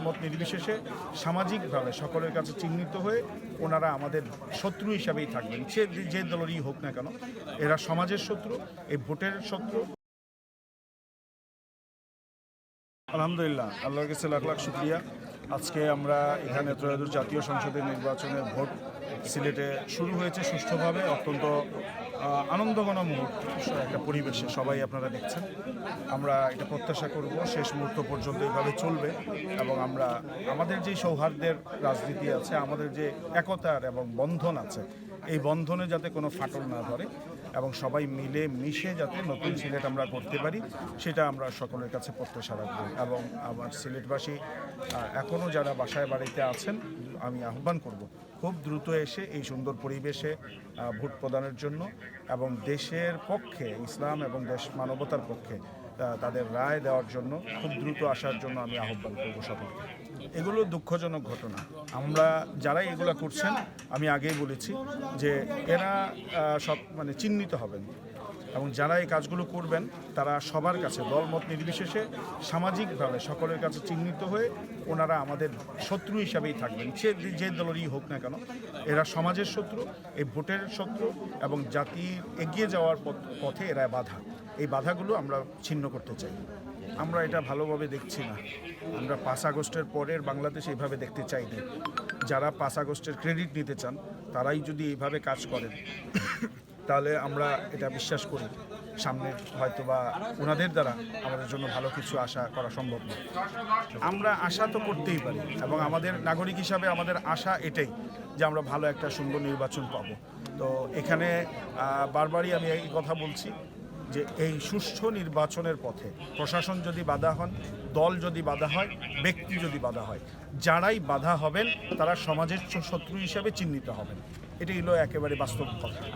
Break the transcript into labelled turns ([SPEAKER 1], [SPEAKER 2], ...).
[SPEAKER 1] দলমত নির্বিশেষে সামাজিকভাবে সকলের কাছে চিহ্নিত হয়ে ওনারা আমাদের শত্রু হিসাবেই থাকবেন, সে যে দলেরই হোক না কেন। এরা সমাজের শত্রু, এই ভোটের শত্রু। আলহামদুলিল্লাহ, আল্লাহর কাছে লাখ লাখ শুকরিয়া। আজকে আমরা এখানে ত্রয়োদশ জাতীয় সংসদের নির্বাচনের ভোট সিলেটে শুরু হয়েছে সুষ্ঠুভাবে, অত্যন্ত আনন্দঘন মুহূর্ত, একটা পরিবেশে সবাই আপনারা দেখছেন। আমরা এটা প্রত্যাশা করব শেষ মুহূর্ত পর্যন্ত এইভাবে চলবে এবং আমরা আমাদের যে সৌহার্দ্যের রাজনীতি আছে, আমাদের যে একতার এবং বন্ধন আছে, এই বন্ধনে যাতে কোনো ফাটল না ধরে এবং সবাই মিলে মিশে যাতে নতুন সিলেট আমরা করতে পারি, সেটা আমরা সকলের কাছে প্রত্যাশা রাখবো। এবং আমার সিলেটবাসী এখনও যারা বাসায় বাড়িতে আছেন, আমি আহ্বান করব খুব দ্রুত এসে এই সুন্দর পরিবেশে ভোট প্রদানের জন্য এবং দেশের পক্ষে, ইসলাম এবং দেশ মানবতার পক্ষে তাদের রায় দেওয়ার জন্য খুব দ্রুত আসার জন্য আমি আহ্বান করব সকলকে। এগুলো দুঃখজনক ঘটনা। আমরা যারাই এগুলো করছেন, আমি আগেই বলেছি যে এরা সব চিহ্নিত হবেন এবং যারা এই কাজগুলো করবেন তারা সবার কাছে দলমত নির্বিশেষে সামাজিকভাবে সকলের কাছে চিহ্নিত হয়ে ওনারা আমাদের শত্রু হিসাবেই থাকবেন, সে যে দলেরই হোক না কেন। এরা সমাজের শত্রু, এই ভোটের শত্রু এবং জাতির এগিয়ে যাওয়ার পথে এরা বাধা। এই বাধাগুলো আমরা ছিন্ন করতে চাই। আমরা এটা ভালোভাবে দেখছি না। আমরা 5 আগস্টের পরের বাংলাদেশ এইভাবে দেখতে চাই না। যারা 5 আগস্টের ক্রেডিট নিতে চান তারাই যদি এইভাবে কাজ করেন, তাহলে আমরা এটা বিশ্বাস করি সামনে হয়তো বা ওনাদের দ্বারা আমাদের জন্য ভালো কিছু আশা করা সম্ভব না। আমরা আশা তো করতেই পারি এবং আমাদের নাগরিক হিসাবে আমাদের আশা এটাই যে আমরা ভালো একটা সুন্দর নির্বাচন পাবো। তো এখানে বারবারই আমি এই কথা বলছি যে এই সুষ্ঠু নির্বাচনের পথে প্রশাসন যদি বাধা হন, দল যদি বাধা হয়, ব্যক্তি যদি বাধা হয়, যারাই বাধা হবেন তারা সমাজের শত্রু হিসাবে চিহ্নিত হবেন। এটাই হলো একেবারে বাস্তব কথা।